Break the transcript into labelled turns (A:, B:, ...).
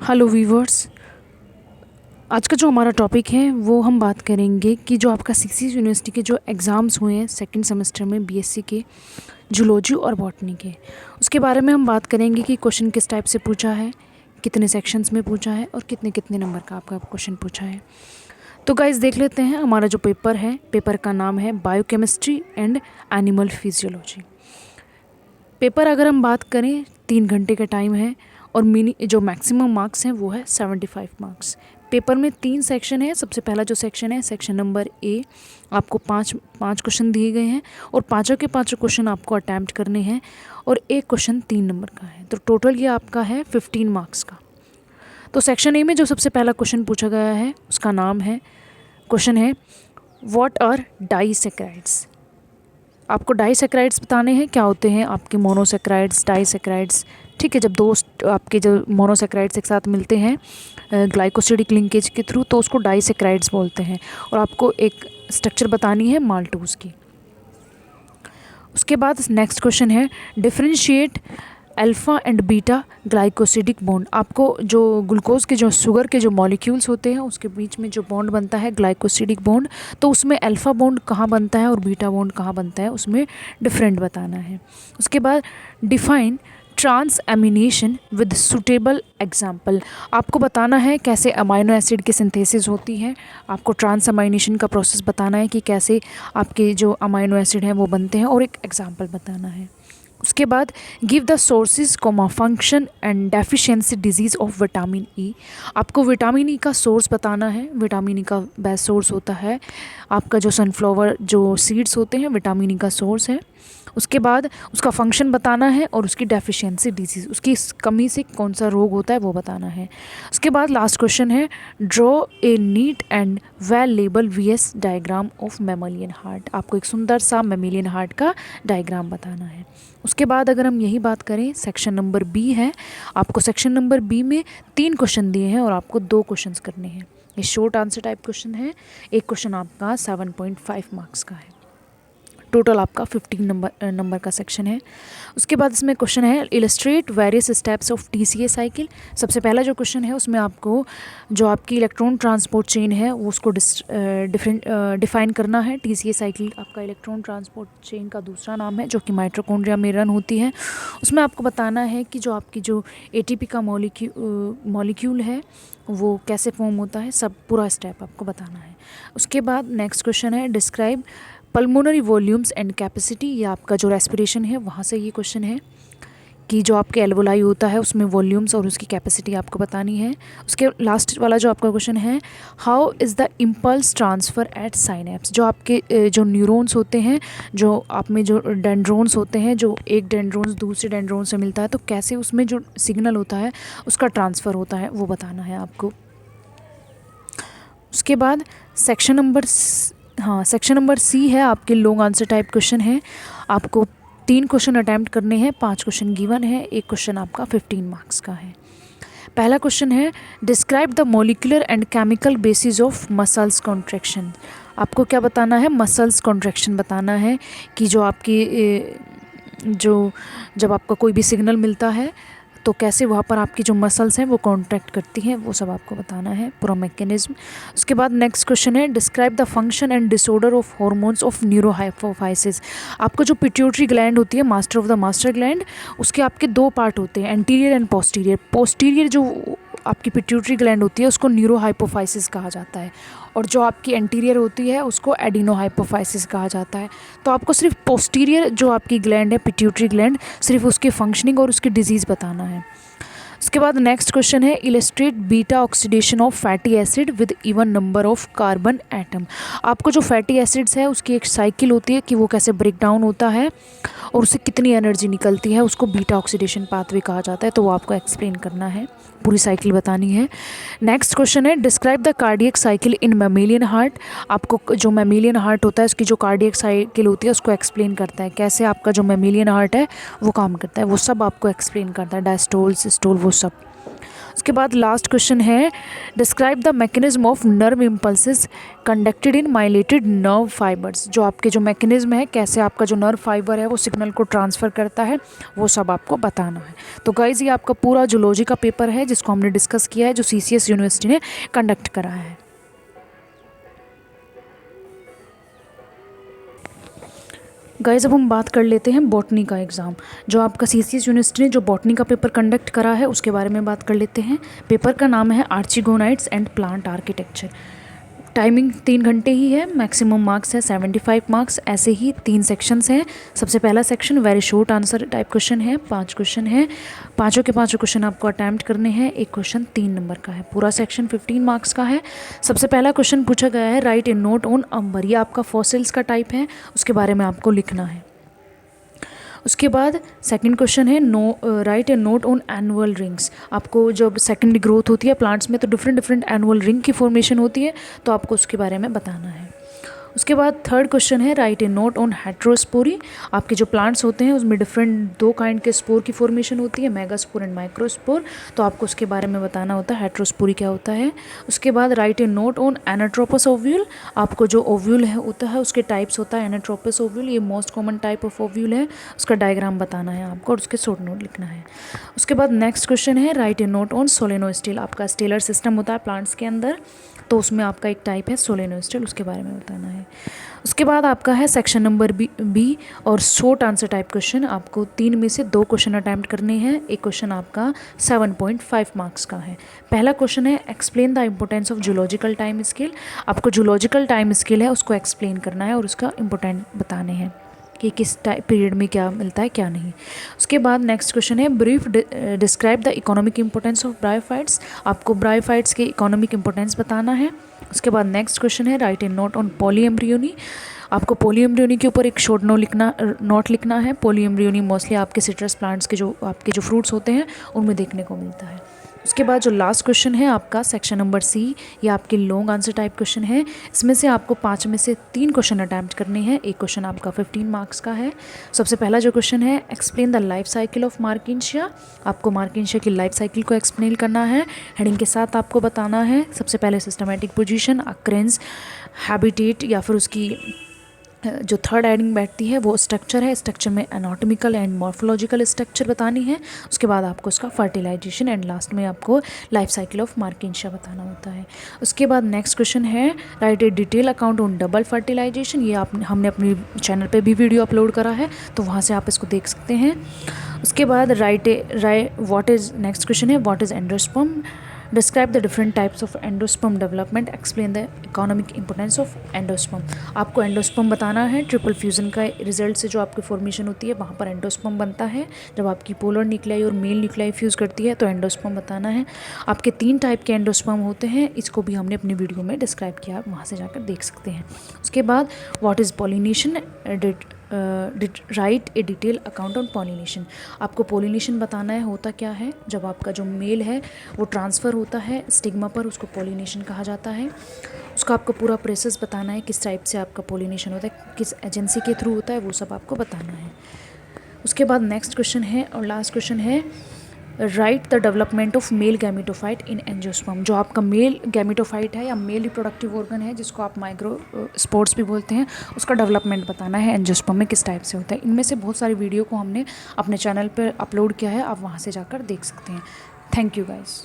A: Hello viewers. आज का जो हमारा टॉपिक है वो हम बात करेंगे कि जो आपका सिक्स यूनिवर्सिटी के जो एग्ज़ाम्स हुए हैं सेकंड सेमेस्टर में बीएससी के जूलॉजी और बॉटनी के, उसके बारे में हम बात करेंगे कि क्वेश्चन किस टाइप से पूछा है, कितने सेक्शंस में पूछा है और कितने कितने नंबर का आपका क्वेश्चन पूछा है। तो गाइस देख लेते हैं हमारा जो पेपर है, पेपर का नाम है biochemistry and animal physiology. Paper अगर हम बात करें 3 घंटे का टाइम है और जो मैक्सिमम मार्क्स हैं वो है 75 मार्क्स। पेपर में 3 सेक्शन है। सबसे पहला जो सेक्शन है सेक्शन नंबर ए, आपको पाँच क्वेश्चन दिए गए हैं और पाँचों के पाँचों क्वेश्चन आपको अटैम्प्ट करने हैं और एक क्वेश्चन 3 नंबर का है, तो टोटल ये आपका है 15 मार्क्स का। तो सेक्शन ए में जो सबसे पहला क्वेश्चन पूछा गया है उसका नाम है, क्वेश्चन है व्हाट आर डाइसैकेराइड्स। आपको डाइसैकेराइड्स बताने हैं क्या होते हैं आपके मोनोसैकेराइड्स, डाइसैकेराइड्स। ठीक है, जब दो आपके जो मोनोसैकेराइड्स एक साथ मिलते हैं ग्लाइकोसिडिक लिंकेज के थ्रू तो उसको डाइसैकेराइड्स बोलते हैं। और आपको एक स्ट्रक्चर बतानी है माल्टोज़ की। उसके बाद नेक्स्ट क्वेश्चन है differentiate alpha and beta glycosidic bond. आपको जो ग्लूकोज के जो शुगर के जो मॉलिक्यूल्स होते हैं उसके बीच में जो बॉन्ड बनता है ग्लाइकोसिडिक बॉन्ड, तो उसमें अल्फ़ा बॉन्ड कहाँ बनता है और बीटा बॉन्ड कहाँ बनता है उसमें डिफरेंट बताना है। उसके बाद define transamination with suitable example. आपको बताना है कैसे अमाइनो एसिड की सिंथेसिस होती है। आपको ट्रांस एमिनेशन का प्रोसेस बताना है कि कैसे आपके जो अमाइनो एसिड हैं वो बनते हैं और एक एग्जाम्पल बताना है। उसके बाद give the sources comma function and deficiency disease of vitamin E. आपको विटामिन ई का सोर्स बताना है। विटामिन ई का बेस्ट सोर्स होता है आपका जो सनफ्लावर जो सीड्स होते हैं, विटामिन ई का सोर्स है। उसके बाद उसका फंक्शन बताना है और उसकी डेफिशिएंसी डिजीज़, उसकी कमी से कौन सा रोग होता है वो बताना है। उसके बाद लास्ट क्वेश्चन है draw a neat and well label VS diagram of mammalian heart. आपको एक सुंदर सा मेमोलियन हार्ट का डायग्राम बताना है। उसके बाद अगर हम यही बात करें सेक्शन नंबर बी है, आपको सेक्शन नंबर बी में 3 क्वेश्चन दिए हैं और आपको 2 क्वेश्चंस करने हैं। ये शॉर्ट आंसर टाइप क्वेश्चन है। एक क्वेश्चन आपका 7.5 मार्क्स का है। टोटल आपका 15 नंबर का सेक्शन है। उसके बाद इसमें क्वेश्चन है illustrate various steps of TCA cycle. सबसे पहला जो क्वेश्चन है उसमें आपको जो आपकी इलेक्ट्रॉन ट्रांसपोर्ट चेन है वो उसको डिफाइन करना है। टीसीए साइकिल आपका इलेक्ट्रॉन ट्रांसपोर्ट चेन का दूसरा नाम है जो कि माइटोकॉन्ड्रिया में रन होती है। उसमें आपको बताना है कि जो आपकी जो एटीपी का मॉलिक्यूल है वो कैसे फॉर्म होता है, सब पूरा स्टेप आपको बताना है। उसके बाद नेक्स्ट क्वेश्चन है describe pulmonary volumes and capacity. ये आपका जो रेस्पिरेशन है वहाँ से ये क्वेश्चन है कि जो आपके एल्वोलाई होता है उसमें वॉल्यूम्स और उसकी कैपेसिटी आपको बतानी है। उसके लास्ट वाला जो आपका क्वेश्चन है how is the impulse transfer at synapse. जो आपके जो न्यूरॉन्स होते हैं, जो आप में जो डेंड्रोन्स होते हैं, जो एक डेंड्रोन्स दूसरे डेंड्रोन से मिलता है तो कैसे उसमें जो सिग्नल होता है उसका ट्रांसफ़र होता है वो बताना है आपको। उसके बाद सेक्शन नंबर सी है आपके लॉन्ग आंसर टाइप क्वेश्चन है। आपको 3 क्वेश्चन अटैम्प्ट करने हैं, 5 क्वेश्चन गिवन है, एक क्वेश्चन आपका 15 मार्क्स का है। पहला क्वेश्चन है describe the molecular and chemical basis of muscles contraction. आपको क्या बताना है, मसल्स कॉन्ट्रैक्शन बताना है कि जो आपकी जब आपका कोई भी सिग्नल मिलता है तो कैसे वहाँ पर आपकी जो मसल्स हैं वो कॉन्ट्रैक्ट करती हैं, वो सब आपको बताना है पूरा मैकेनिज्म। उसके बाद नेक्स्ट क्वेश्चन है describe the function and disorder of hormones of neurohypophysis. आपको जो पिट्यूटरी ग्लैंड होती है, master of the master gland, उसके आपके 2 पार्ट होते हैं, एंटीरियर एंड पोस्टीरियर। पोस्टीरियर जो आपकी पिट्यूटरी ग्लैंड होती है उसको न्यूरोहाइपोफाइसिस कहा जाता है और जो आपकी एंटीरियर होती है उसको एडिनोहाइपोफाइसिस कहा जाता है। तो आपको सिर्फ पोस्टीरियर जो आपकी ग्लैंड है, पिट्यूटरी ग्लैंड, सिर्फ उसकी फंक्शनिंग और उसकी डिजीज़ बताना है। उसके बाद नेक्स्ट क्वेश्चन है illustrate beta oxidation of fatty acid with even number of carbon atom. आपको जो फैटी एसिड्स है उसकी एक साइकिल होती है कि वो कैसे ब्रेक डाउन होता है और उससे कितनी एनर्जी निकलती है, उसको बीटा ऑक्सीडेशन पाथवे कहा जाता है, तो वो आपको एक्सप्लेन करना है, पूरी साइकिल बतानी है। नेक्स्ट क्वेश्चन है describe the cardiac cycle in mammalian heart. आपको जो मैमेलियन हार्ट होता है उसकी जो कार्डियक साइकिल होती है उसको एक्सप्लेन करता है, कैसे आपका जो मैमेलियन हार्ट है वो काम करता है, वो सब आपको एक्सप्लेन करता है, डायस्टोल सिस्टोल वो सब। उसके बाद लास्ट क्वेश्चन है describe the mechanism of nerve impulses conducted in माइलेटेड nerve fibres. जो आपके जो मैकेनिज्म है, कैसे आपका जो नर्व फाइबर है वो सिग्नल को ट्रांसफ़र करता है, वो सब आपको बताना है। तो गाइज ये आपका पूरा जूलॉजी का पेपर है जिसको हमने डिस्कस किया है, जो CCS यूनिवर्सिटी ने कंडक्ट करा है। गाइज अब हम बात कर लेते हैं बॉटनी का एग्ज़ाम। जो आपका CCS यूनिवर्सिटी ने जो बॉटनी का पेपर कंडक्ट करा है उसके बारे में बात कर लेते हैं। पेपर का नाम है आर्चिगोनाइट्स एंड प्लांट आर्किटेक्चर। टाइमिंग 3 घंटे ही है, मैक्सिमम मार्क्स है 75 मार्क्स। ऐसे ही 3 सेक्शंस हैं। सबसे पहला section very short answer type question है, 5 क्वेश्चन है, पाँचों के पाँचों क्वेश्चन आपको अटैम्प्ट करने हैं। एक क्वेश्चन 3 नंबर का है। पूरा सेक्शन 15 मार्क्स का है। सबसे पहला क्वेश्चन पूछा गया है राइट ए नोट ऑन अम्बर। ये आपका फॉसिल्स का टाइप है, उसके बारे में आपको लिखना है। उसके बाद सेकंड क्वेश्चन है write A note on annual rings. आपको जब सेकेंडरी ग्रोथ होती है प्लांट्स में तो डिफरेंट डिफरेंट एनुअल रिंग की फॉर्मेशन होती है, तो आपको उसके बारे में बताना है। उसके बाद थर्ड क्वेश्चन है write A note on heterospory. आपके जो प्लांट्स होते हैं उसमें डिफरेंट 2 काइंड के स्पोर की फॉर्मेशन होती है, मेगास्पोर एंड माइक्रोस्पोर, तो आपको उसके बारे में बताना होता है हेट्रोस्पोरी क्या होता है। उसके बाद right A note on anatropous ovule. आपको जो ओव्यूल है होता है उसके टाइप्स होता है एनाट्रोपस ओव्यूल, ये most common type of ovule है, उसका डायग्राम बताना है आपको और उसके शॉर्ट नोट लिखना है। उसके बाद नेक्स्ट क्वेश्चन है राइट ए नोट ऑन सोलेनोस्टिल। आपका स्टेलर सिस्टम होता है प्लांट्स के अंदर, तो उसमें आपका एक टाइप है सोलेनोस्टिल, उसके बारे में बताना है। उसके बाद आपका है सेक्शन नंबर बी और शॉर्ट आंसर टाइप क्वेश्चन। आपको 3 में से 2 क्वेश्चन अटैम्प्ट करने हैं। एक क्वेश्चन आपका 7.5 मार्क्स का है। पहला क्वेश्चन है explain the importance of zoological time scale. आपको जूलॉजिकल टाइम स्केल है उसको एक्सप्लेन करना है और उसका इम्पोर्टेंट बताने हैं कि किस पीरियड में क्या मिलता है क्या नहीं। उसके बाद नेक्स्ट क्वेश्चन है brief describe the economic importance of bryophytes. आपको ब्रायोफाइट्स के इकोनॉमिक इंपॉर्टेंस बताना है। उसके बाद नेक्स्ट क्वेश्चन है write A note on polyembryony. आपको पॉलीएम्ब्रियोनी के ऊपर एक शॉर्ट नोट लिखना है। पॉलीएम्ब्रियोनी मोस्टली आपके सिट्रस प्लांट्स के जो आपके जो फ्रूट्स होते हैं उनमें देखने को मिलता है। उसके बाद जो लास्ट क्वेश्चन है आपका सेक्शन नंबर सी, ये आपके लॉन्ग आंसर टाइप क्वेश्चन है। इसमें से आपको 5 में से 3 क्वेश्चन अटैम्प्ट करने हैं। एक क्वेश्चन आपका 15 मार्क्स का है। सबसे पहला जो क्वेश्चन है explain the life cycle of Marchantia. आपको मार्किंशिया की लाइफ साइकिल को एक्सप्लेन करना है, हेडिंग के साथ आपको बताना है। सबसे पहले सिस्टमेटिक पोजीशन, अक्रेंस, हैबिटेट या फिर उसकी जो थर्ड हेडिंग बैठती है वो स्ट्रक्चर है। स्ट्रक्चर में एनाटॉमिकल एंड मॉर्फोलॉजिकल स्ट्रक्चर बतानी है। उसके बाद आपको उसका फर्टिलाइजेशन एंड लास्ट में आपको लाइफ साइकिल ऑफ मार्किंशिया बताना होता है। उसके बाद नेक्स्ट क्वेश्चन है write a detail account on double fertilisation. ये हमने अपनी चैनल पे भी वीडियो अपलोड करा है, तो वहाँ से आप इसको देख सकते हैं। उसके बाद व्हाट इज़ नेक्स्ट क्वेश्चन है what is endosperm. Describe the different types of endosperm development, explain the economic importance of endosperm. आपको एंडोस्पर्म बताना है। ट्रिपल फ्यूजन का रिजल्ट से जो आपकी फॉर्मेशन होती है वहाँ पर एंडोस्पर्म बनता है। जब आपकी पोलर न्यूक्लियाई और मेल न्यूक्लियाई फ्यूज़ करती है तो एंडोस्पर्म बताना है। आपके 3 टाइप के एंडोस्पर्म होते हैं, इसको भी हमने अपनी वीडियो में डिस्क्राइब किया, आप वहाँ से जाकर देख सकते हैं। उसके बाद what is pollination, right a detail account on pollination. आपको पॉलिनेशन बताना है होता क्या है। जब आपका जो मेल है वो ट्रांसफ़र होता है स्टिग्मा पर, उसको पॉलिनेशन कहा जाता है। उसका आपको पूरा प्रोसेस बताना है, किस टाइप से आपका पॉलिनेशन होता है, किस एजेंसी के थ्रू होता है, वो सब आपको बताना है। उसके बाद नेक्स्ट क्वेश्चन है और लास्ट क्वेश्चन है right the development of male gametophyte in angiosperm. जो आपका मेल गैमेटोफाइट है या मेल रिप्रोडक्टिव ऑर्गन है जिसको आप माइक्रो स्पोर्ट्स भी बोलते हैं, उसका डेवलपमेंट बताना है एंजियोस्पर्म में किस टाइप से होता है। इनमें से बहुत सारी वीडियो को हमने अपने चैनल पर अपलोड किया है, आप वहाँ से जाकर देख सकते हैं। Thank you guys.